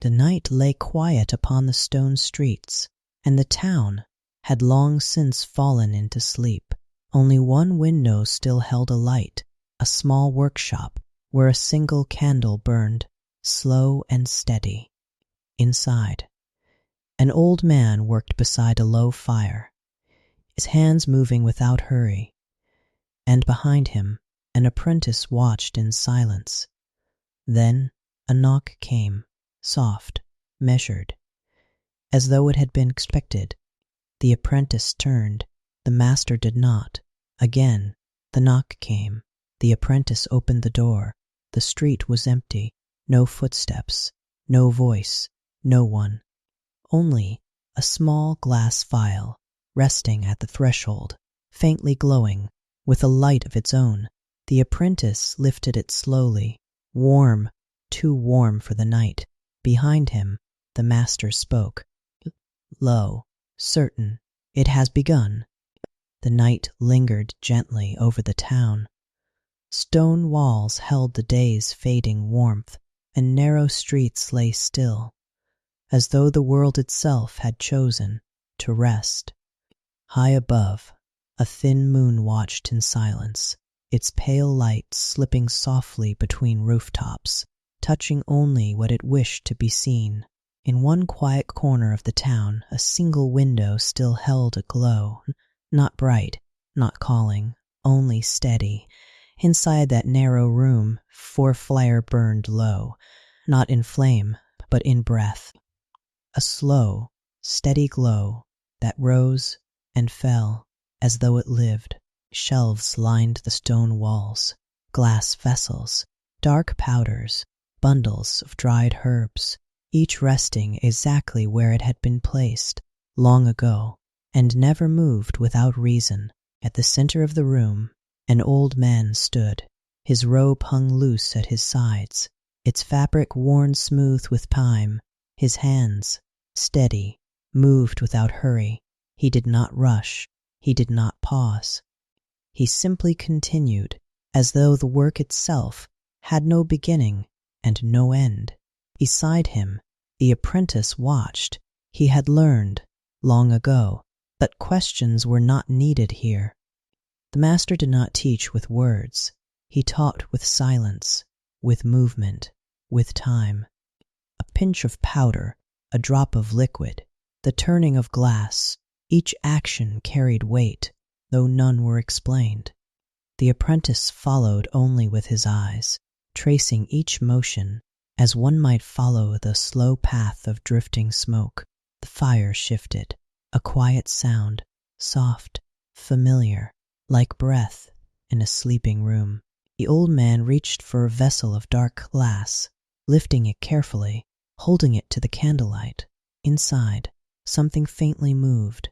The night lay quiet upon the stone streets, and the town had long since fallen into sleep. Only one window still held a light, a small workshop where a single candle burned, slow and steady. Inside, an old man worked beside a low fire, his hands moving without hurry, and behind him an apprentice watched in silence. Then a knock came, soft, measured, as though it had been expected. The apprentice turned. The master did not. Again, the knock came. The apprentice opened the door. The street was empty. No footsteps, no voice, no one. Only a small glass vial resting at the threshold, faintly glowing, with a light of its own. The apprentice lifted it slowly, warm, too warm for the night. Behind him, the master spoke. Low, certain, it has begun. The night lingered gently over the town. Stone walls held the day's fading warmth, and narrow streets lay still, as though the world itself had chosen to rest. High above, a thin moon watched in silence, its pale light slipping softly between rooftops, touching only what it wished to be seen. In one quiet corner of the town, a single window still held a glow, not bright, not calling, only steady. Inside that narrow room, 4 fire burned low, not in flame, but in breath. A slow, steady glow that rose and fell as though it lived. Shelves lined the stone walls, glass vessels, dark powders, bundles of dried herbs, each resting exactly where it had been placed long ago, and never moved without reason. At the center of the room, an old man stood. His robe hung loose at his sides, its fabric worn smooth with time. His hands, steady, moved without hurry. He did not rush. He did not pause. He simply continued, as though the work itself had no beginning and no end. Beside him, the apprentice watched. He had learned, long ago, that questions were not needed here. The master did not teach with words. He taught with silence, with movement, with time. A pinch of powder, a drop of liquid, the turning of glass, each action carried weight, though none were explained. The apprentice followed only with his eyes, tracing each motion as one might follow the slow path of drifting smoke. The fire shifted, a quiet sound, soft, familiar, like breath in a sleeping room. The old man reached for a vessel of dark glass, lifting it carefully, holding it to the candlelight. Inside, something faintly moved.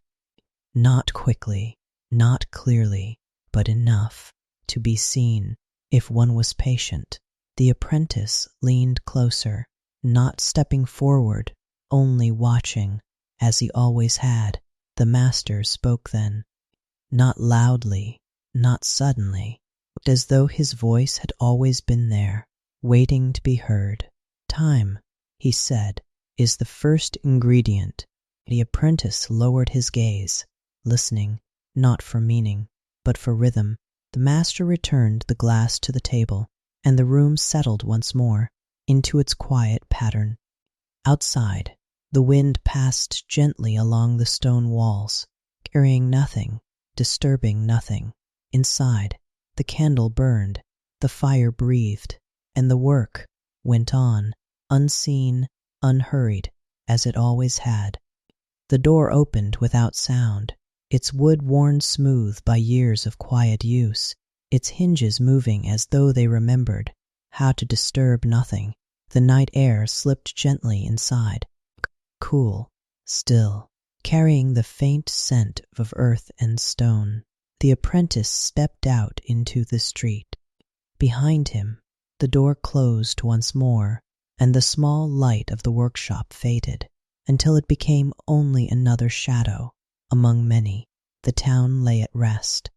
Not quickly, not clearly, but enough to be seen if one was patient. The apprentice leaned closer, not stepping forward, only watching, as he always had. The master spoke then, not loudly, not suddenly, but as though his voice had always been there, waiting to be heard. Time, he said, is the first ingredient. The apprentice lowered his gaze, listening, not for meaning, but for rhythm. The master returned the glass to the table, and the room settled once more into its quiet pattern. Outside, the wind passed gently along the stone walls, carrying nothing, disturbing nothing. Inside, the candle burned, the fire breathed, and the work went on, unseen, unhurried, as it always had. The door opened without sound, its wood worn smooth by years of quiet use, its hinges moving as though they remembered how to disturb nothing. The night air slipped gently inside, cool, still, carrying the faint scent of earth and stone. The apprentice stepped out into the street. Behind him, the door closed once more, and the small light of the workshop faded, until it became only another shadow among many. The town lay at rest.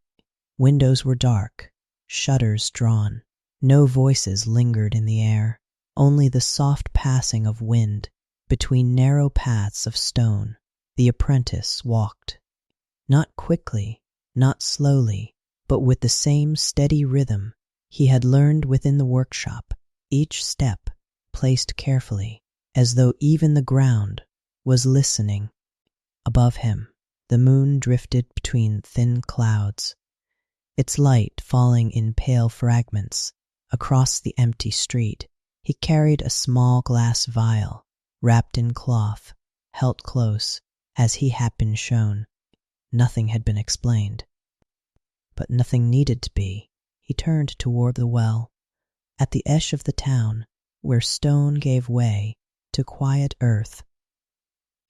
Windows were dark, shutters drawn. No voices lingered in the air, only the soft passing of wind Between narrow paths of stone, the apprentice walked. Not quickly, not slowly, but with the same steady rhythm he had learned within the workshop, each step placed carefully, as though even the ground was listening. Above him, the moon drifted between thin clouds, its light falling in pale fragments across the empty street. He carried a small glass vial, wrapped in cloth, held close, as he had been shown. Nothing had been explained, but nothing needed to be. He turned toward the well, at the edge of the town, where stone gave way to quiet earth.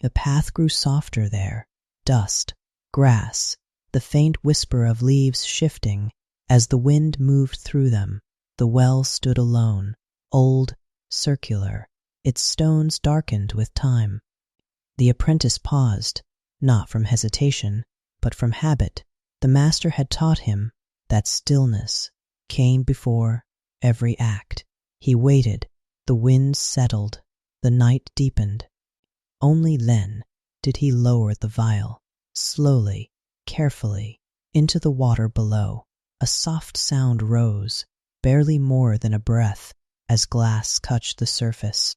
The path grew softer there, dust, grass, the faint whisper of leaves shifting as the wind moved through them. The well stood alone, old, circular, its stones darkened with time. The apprentice paused, not from hesitation, but from habit. The master had taught him that stillness came before every act. He waited. The wind settled. The night deepened. Only then did he lower the vial, slowly, carefully, into the water below. A soft sound rose, barely more than a breath, as glass touched the surface.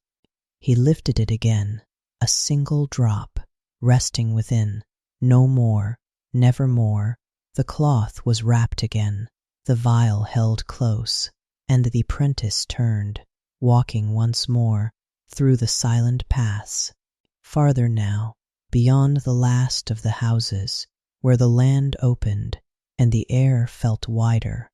He lifted it again, a single drop, resting within. No more, never more. The cloth was wrapped again, the vial held close, and the apprentice turned, walking once more through the silent paths. Farther now, beyond the last of the houses, where the land opened and the air felt wider.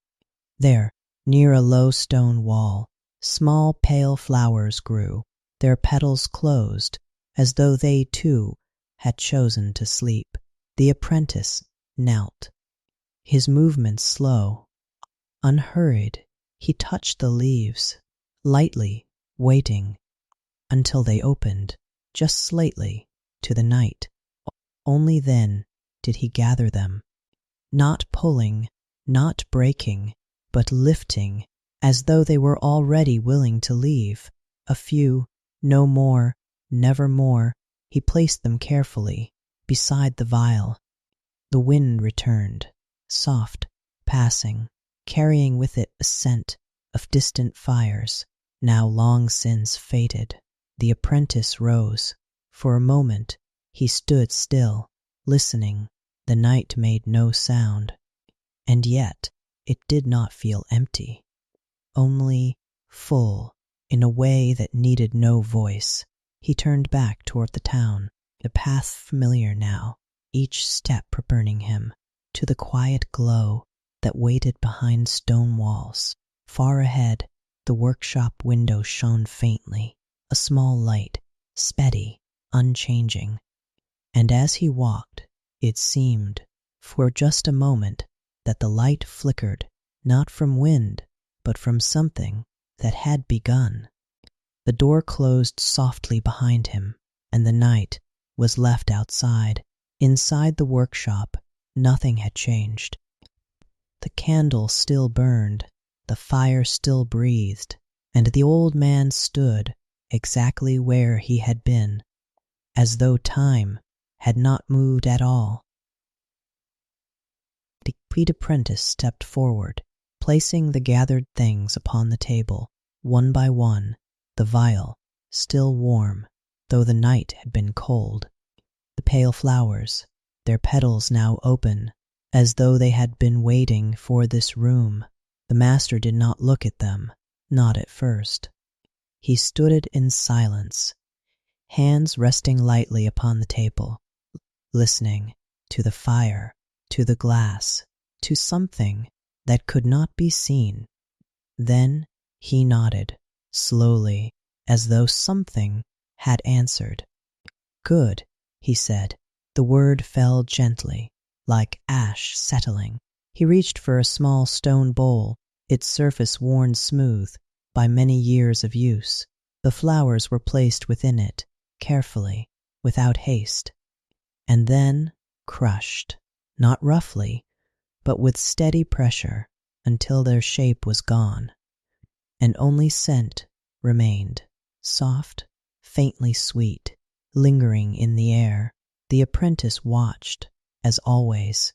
There, near a low stone wall, small pale flowers grew, their petals closed, as though they too had chosen to sleep. The apprentice knelt, his movements slow, unhurried. He touched the leaves, lightly, waiting, until they opened, just slightly, to the night. Only then did he gather them, not pulling, not breaking, but lifting, as though they were already willing to leave. A few, no more, never more. He placed them carefully beside the vial. The wind returned, soft, passing, carrying with it a scent of distant fires, now long since faded. The apprentice rose. For a moment he stood still, listening. The night made no sound, and yet it did not feel empty, only full, in a way that needed no voice. He turned back toward the town, the path familiar now, each step burning him, to the quiet glow that waited behind stone walls. Far ahead, the workshop window shone faintly, a small light, steady, unchanging. And as he walked, it seemed, for just a moment, that the light flickered, not from wind, but from something that had begun. The door closed softly behind him, and the night was left outside. Inside the workshop, nothing had changed. The candle still burned, the fire still breathed, and the old man stood exactly where he had been, as though time had not moved at all. The apprentice stepped forward, placing the gathered things upon the table, one by one, the vial, still warm, though the night had been cold. The pale flowers, their petals now open, as though they had been waiting for this room. The master did not look at them, not at first. He stood in silence, hands resting lightly upon the table, listening to the fire, to the glass, to something that could not be seen. Then he nodded, slowly, as though something had answered. "Good," he said. The word fell gently, like ash settling. He reached for a small stone bowl, its surface worn smooth by many years of use. The flowers were placed within it, carefully, without haste, and then crushed, not roughly, but with steady pressure, until their shape was gone, and only scent remained, soft, faintly sweet, lingering in the air. The apprentice watched, as always.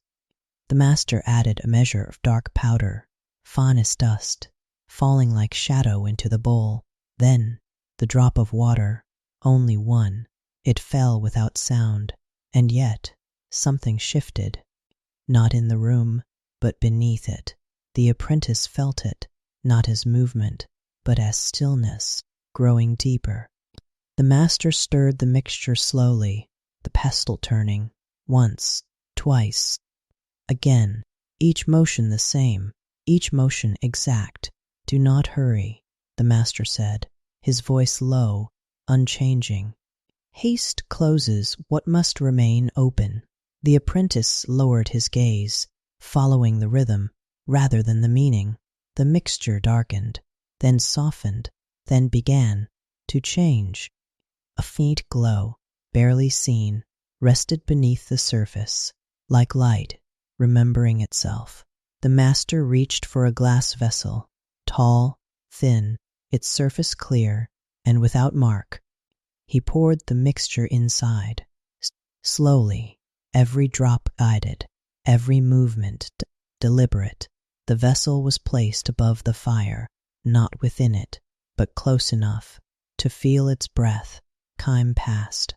The master added a measure of dark powder, finest dust, falling like shadow into the bowl. Then the drop of water, only one. It fell without sound, and yet something shifted. Not in the room, but beneath it. The apprentice felt it, not as movement, but as stillness, growing deeper. The master stirred the mixture slowly, the pestle turning, once, twice, again, each motion the same, each motion exact. "Do not hurry," the master said, his voice low, unchanging. "Haste closes what must remain open." The apprentice lowered his gaze, following the rhythm rather than the meaning. The mixture darkened, then softened, then began to change. A faint glow, barely seen, rested beneath the surface, like light remembering itself. The master reached for a glass vessel, tall, thin, its surface clear and without mark. He poured the mixture inside, slowly, every drop guided, every movement deliberate. The vessel was placed above the fire, not within it, but close enough to feel its breath. Time passed.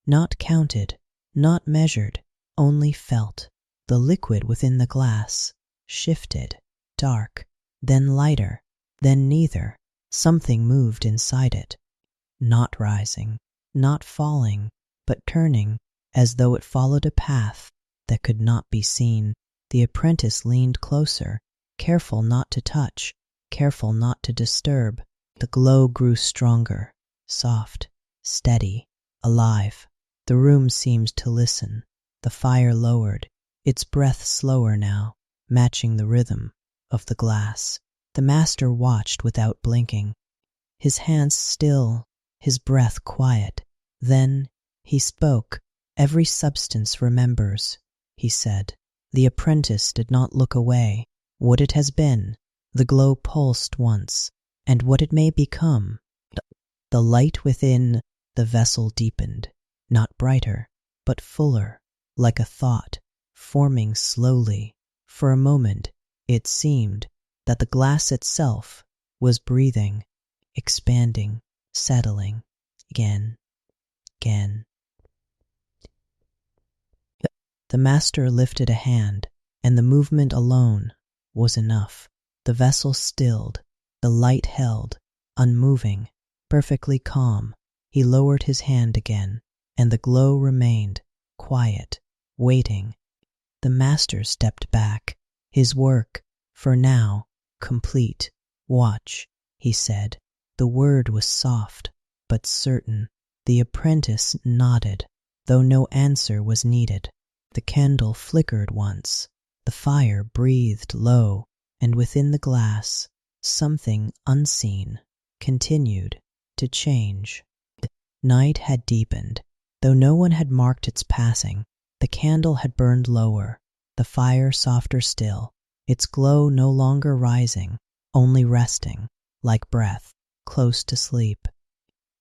Not counted, not measured, only felt. The liquid within the glass shifted, dark, then lighter, then neither. Something moved inside it, not rising, not falling, but turning, as though it followed a path that could not be seen. The apprentice leaned closer, careful not to touch, careful not to disturb. The glow grew stronger, soft, steady, alive. The room seemed to listen. The fire lowered, its breath slower now, matching the rhythm of the glass. The master watched without blinking, his hands still, his breath quiet. Then he spoke. "Every substance remembers," he said. The apprentice did not look away. "What it has been, the glow pulsed once, and what it may become." The light within the vessel deepened, not brighter, but fuller, like a thought, forming slowly. For a moment it seemed that the glass itself was breathing, expanding, settling, again. The master lifted a hand, and the movement alone was enough. The vessel stilled, the light held, unmoving, perfectly calm. He lowered his hand again, and the glow remained, quiet, waiting. The master stepped back, his work, for now, complete. "Watch," he said. The word was soft, but certain. The apprentice nodded, though no answer was needed. The candle flickered once, the fire breathed low, and within the glass, something unseen continued to change. Night had deepened, though no one had marked its passing. The candle had burned lower, the fire softer still, its glow no longer rising, only resting, like breath, close to sleep.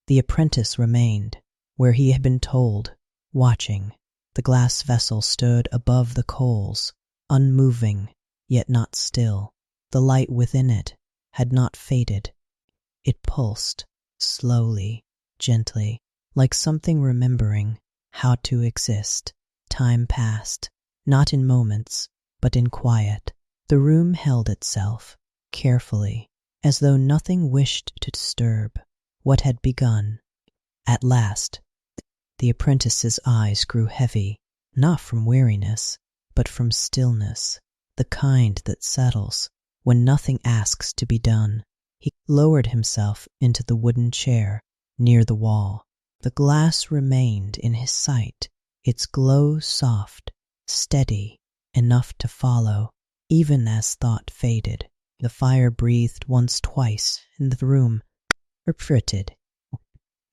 The apprentice remained where he had been told, watching. The glass vessel stood above the coals, unmoving, yet not still. The light within it had not faded. It pulsed, slowly, gently, like something remembering how to exist. Time passed, not in moments, but in quiet. The room held itself, carefully, as though nothing wished to disturb what had begun. At last, the apprentice's eyes grew heavy, not from weariness, but from stillness, the kind that settles when nothing asks to be done. He lowered himself into the wooden chair near the wall. The glass remained in his sight, its glow soft, steady, enough to follow, even as thought faded. The fire breathed once, twice, in the room, fritted.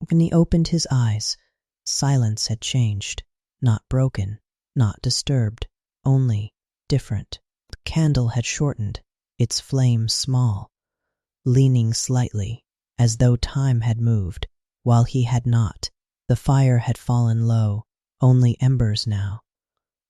When he opened his eyes, silence had changed, not broken, not disturbed, only different. The candle had shortened, its flame small, leaning slightly, as though time had moved. while he had not. The fire had fallen low, only embers now,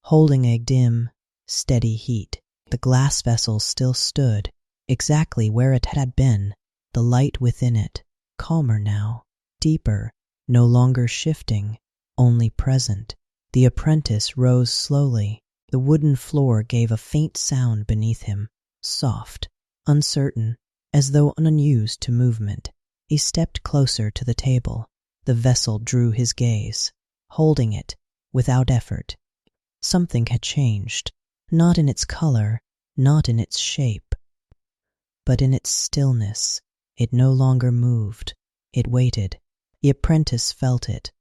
holding a dim, steady heat. The glass vessel still stood, exactly where it had been, the light within it, calmer now, deeper, no longer shifting, only present. The apprentice rose slowly. The wooden floor gave a faint sound beneath him, soft, uncertain, as though unused to movement. He stepped closer to the table. The vessel drew his gaze, holding it without effort. Something had changed, not in its color, not in its shape, but in its stillness. It no longer moved. It waited. The apprentice felt it,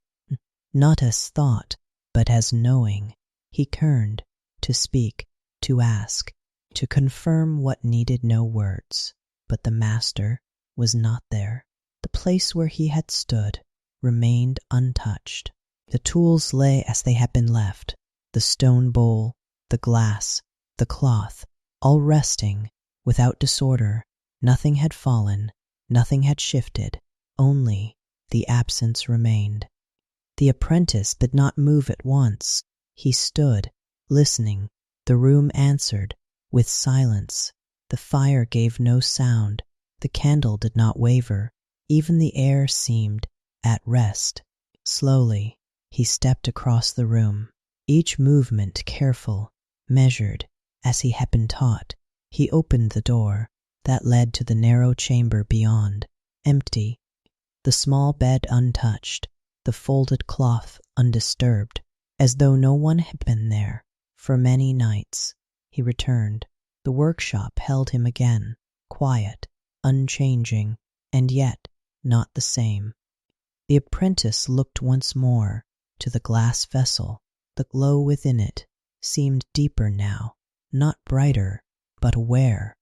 not as thought, but as knowing. He turned to speak, to ask, to confirm what needed no words. But the master was not there. The place where he had stood remained untouched. The tools lay as they had been left, the stone bowl, the glass, the cloth, all resting without disorder. Nothing had fallen, nothing had shifted, only the absence remained. The apprentice did not move at once. He stood, listening. The room answered with silence. The fire gave no sound. The candle did not waver. Even the air seemed at rest. Slowly, he stepped across the room, each movement careful, measured, as he had been taught. He opened the door that led to the narrow chamber beyond, empty, the small bed untouched, the folded cloth undisturbed, as though no one had been there for many nights. He returned. The workshop held him again, quiet, unchanging, and yet not the same. The apprentice looked once more to the glass vessel. The glow within it seemed deeper now, not brighter, but aware.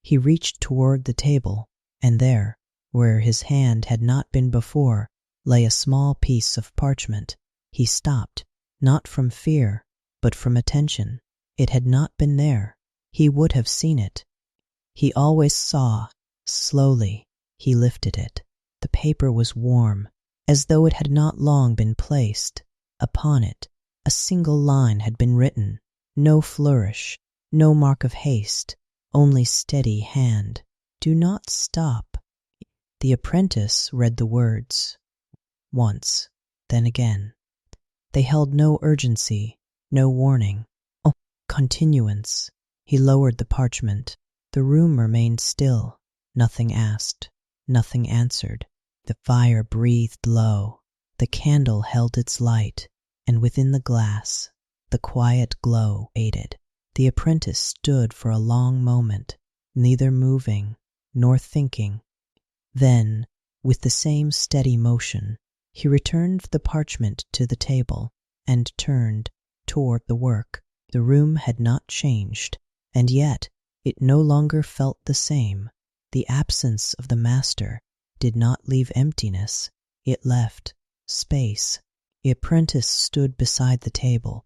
He reached toward the table, and there, where his hand had not been before, lay a small piece of parchment. He stopped, not from fear, but from attention. It had not been there. He would have seen it. He always saw. Slowly, he lifted it. The paper was warm, as though it had not long been placed. Upon it, a single line had been written. No flourish, no mark of haste, only steady hand. Do not stop. The apprentice read the words. Once, then again. They held no urgency, no warning. Oh, continuance. He lowered the parchment. The room remained still. Nothing asked, nothing answered. The fire breathed low. The candle held its light, and within the glass, the quiet glow aided. The apprentice stood for a long moment, neither moving nor thinking. Then, with the same steady motion, he returned the parchment to the table and turned toward the work. The room had not changed, and yet it no longer felt the same. The absence of the master did not leave emptiness. It left space. The apprentice stood beside the table,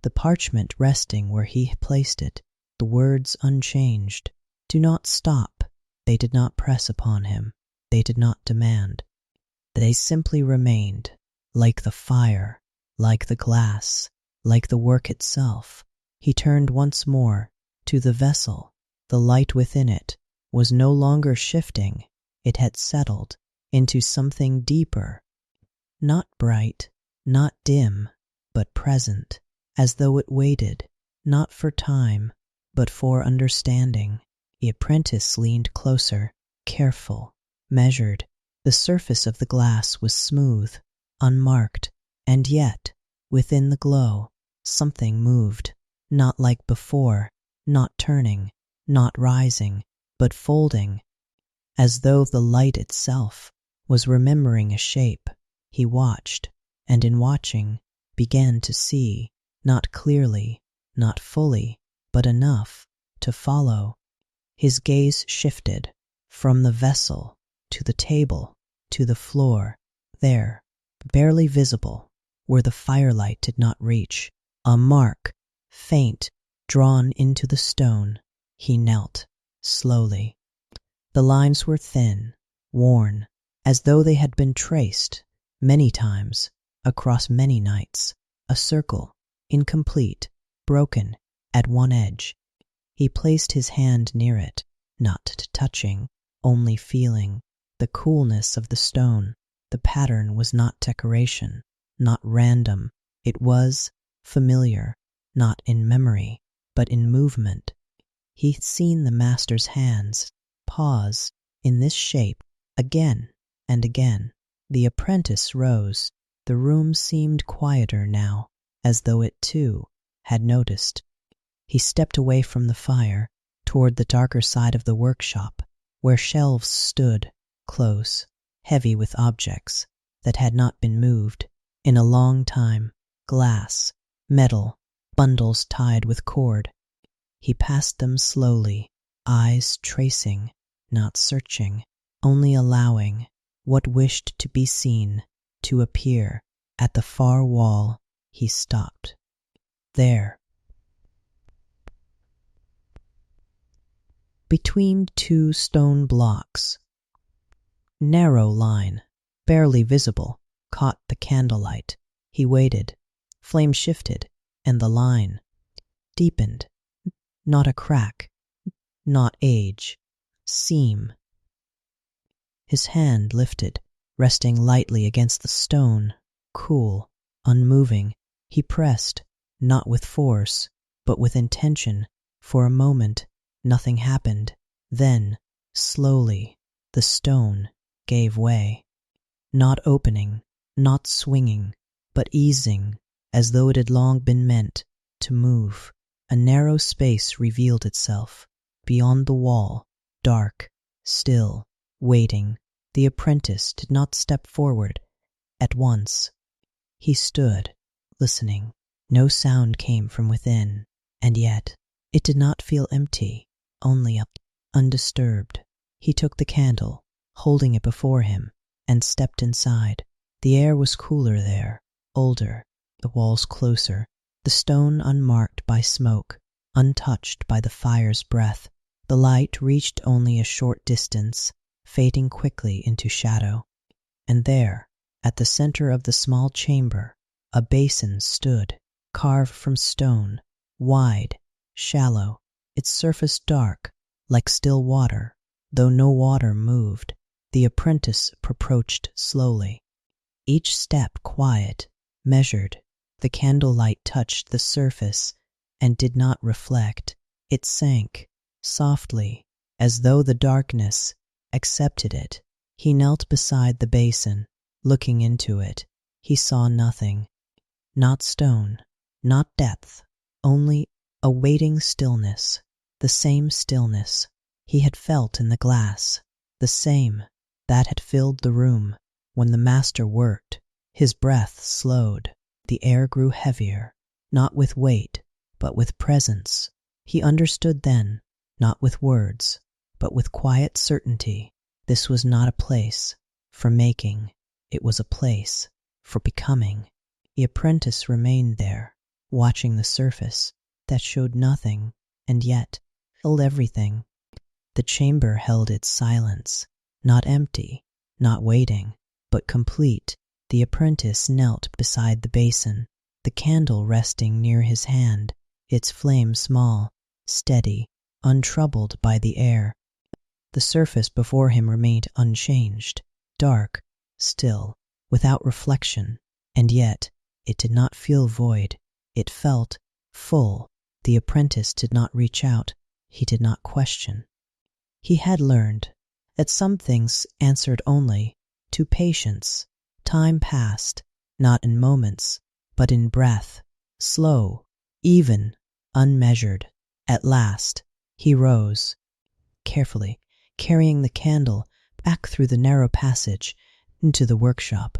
the parchment resting where he had placed it, the words unchanged. Do not stop. They did not press upon him. They did not demand. They simply remained, like the fire, like the glass, like the work itself. He turned once more to the vessel. The light within it was no longer shifting. It had settled into something deeper, not bright, not dim, but present, as though it waited, not for time, but for understanding. The apprentice leaned closer, careful, measured. The surface of the glass was smooth, unmarked, and yet, within the glow, something moved, not like before, not turning, not rising, but folding, as though the light itself was remembering a shape. He watched, and in watching, began to see, not clearly, not fully, but enough to follow. His gaze shifted from the vessel to the table to the floor. There, barely visible, where the firelight did not reach, a mark, faint, drawn into the stone. He knelt, slowly. The lines were thin, worn, as though they had been traced many times across many nights, a circle, incomplete, broken at one edge. He placed his hand near it, not touching, only feeling the coolness of the stone. The pattern was not decoration, not random. It was familiar, not in memory, but in movement. He'd seen the master's hands pause in this shape again and again. The apprentice rose. The room seemed quieter now, as though it too had noticed. He stepped away from the fire toward the darker side of the workshop, where shelves stood close, heavy with objects that had not been moved in a long time, glass, metal, bundles tied with cord. He passed them slowly, eyes tracing, not searching, only allowing what wished to be seen to appear. At the far wall, he stopped. There, between two stone blocks, narrow line, barely visible, caught the candlelight. He waited. Flame shifted, and the line deepened. Not a crack, not age, seam. His hand lifted, resting lightly against the stone, cool, unmoving. He pressed, not with force, but with intention. For a moment, nothing happened. Then, slowly, the stone gave way. Not opening, not swinging, but easing, as though it had long been meant to move. A narrow space revealed itself, beyond the wall, dark, still, waiting. The apprentice did not step forward at once. He stood, listening. No sound came from within, and yet it did not feel empty, only undisturbed. He took the candle, holding it before him, and stepped inside. The air was cooler there, older, the walls closer, the stone unmarked by smoke, untouched by the fire's breath. The light reached only a short distance, fading quickly into shadow. And there, at the center of the small chamber, a basin stood, carved from stone, wide, shallow, its surface dark, like still water, though no water moved. The apprentice approached slowly, each step quiet, measured. The candlelight touched the surface and did not reflect. It sank, softly, as though the darkness accepted it. He knelt beside the basin, looking into it. He saw nothing. Not stone, not depth, only a waiting stillness. The same stillness he had felt in the glass, the same that had filled the room when the master worked. His breath slowed. The air grew heavier, not with weight, but with presence. He understood then, not with words, but with quiet certainty. This was not a place for making. It was a place for becoming. The apprentice remained there, watching the surface that showed nothing and yet held everything. The chamber held its silence, not empty, not waiting, but complete. The apprentice knelt beside the basin, the candle resting near his hand, its flame small, steady, untroubled by the air. The surface before him remained unchanged, dark, still, without reflection, and yet it did not feel void. It felt full. The apprentice did not reach out. He did not question. He had learned that some things answered only to patience. Time passed, not in moments, but in breath, slow, even, unmeasured. At last, he rose, carefully, carrying the candle back through the narrow passage into the workshop.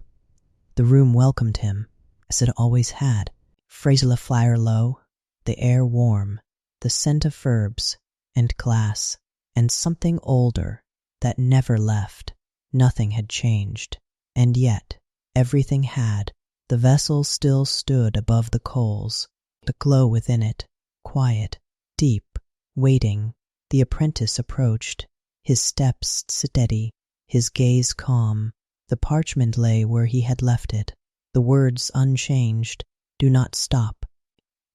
The room welcomed him, as it always had. Fraise la fire low, the air warm, the scent of herbs and glass, and something older that never left. Nothing had changed, and yet everything had. The vessel still stood above the coals, the glow within it, quiet, deep, waiting. The apprentice approached, his steps steady, his gaze calm. The parchment lay where he had left it, the words unchanged, "Do not stop."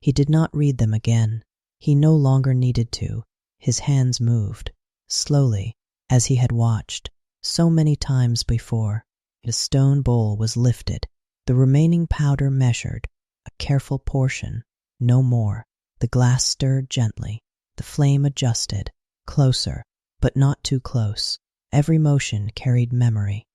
He did not read them again. He no longer needed to. His hands moved, slowly, as he had watched so many times before. The stone bowl was lifted, the remaining powder measured, a careful portion, no more. The glass stirred gently, the flame adjusted, closer, but not too close. Every motion carried memory,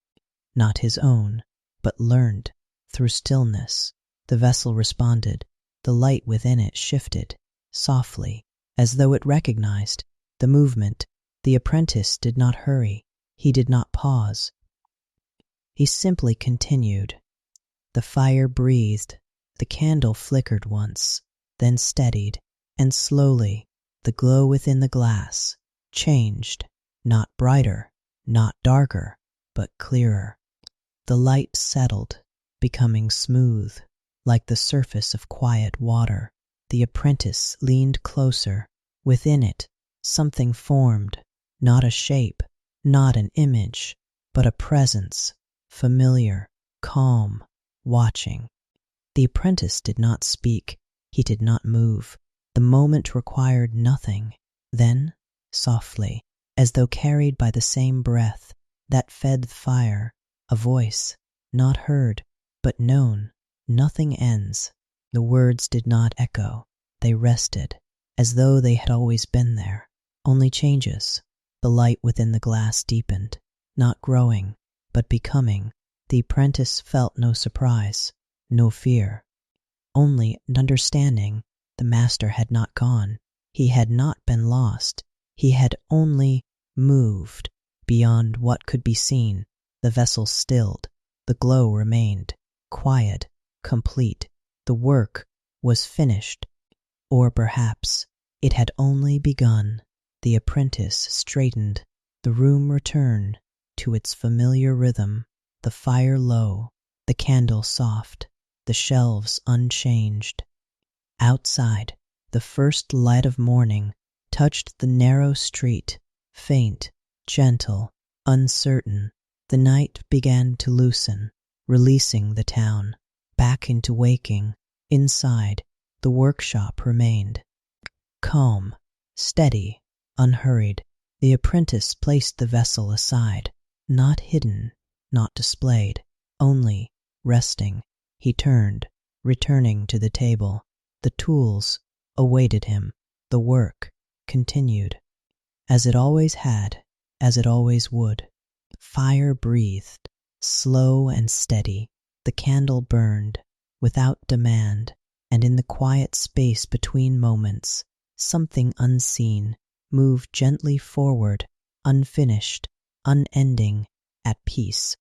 not his own, but learned through stillness. The vessel responded. The light within it shifted, softly, as though it recognized the movement. The apprentice did not hurry. He did not pause. He simply continued. The fire breathed. The candle flickered once, then steadied, and slowly the glow within the glass changed, not brighter, not darker, but clearer. The light settled, becoming smooth, like the surface of quiet water. The apprentice leaned closer. Within it, something formed, not a shape, not an image, but a presence, familiar, calm, watching. The apprentice did not speak. He did not move. The moment required nothing. Then, softly, as though carried by the same breath that fed the fire, a voice, not heard, but known. Nothing ends. The words did not echo. They rested, as though they had always been there, only changes. The light within the glass deepened, not growing, but becoming. The apprentice felt no surprise, no fear, only an understanding. The master had not gone. He had not been lost. He had only moved beyond what could be seen. The vessel stilled. The glow remained, quiet, complete. The work was finished, or perhaps it had only begun. The apprentice straightened. The room returned to its familiar rhythm, the fire low, the candle soft, the shelves unchanged. Outside, the first light of morning touched the narrow street, faint, gentle, uncertain. The night began to loosen, releasing the town back into waking. Inside, the workshop remained calm, steady, unhurried. The apprentice placed the vessel aside, not hidden, not displayed, only resting. He turned, returning to the table. The tools awaited him. The work continued, as it always had, as it always would. Fire breathed, slow and steady. The candle burned, without demand, and in the quiet space between moments, something unseen moved gently forward, unfinished, unending, at peace.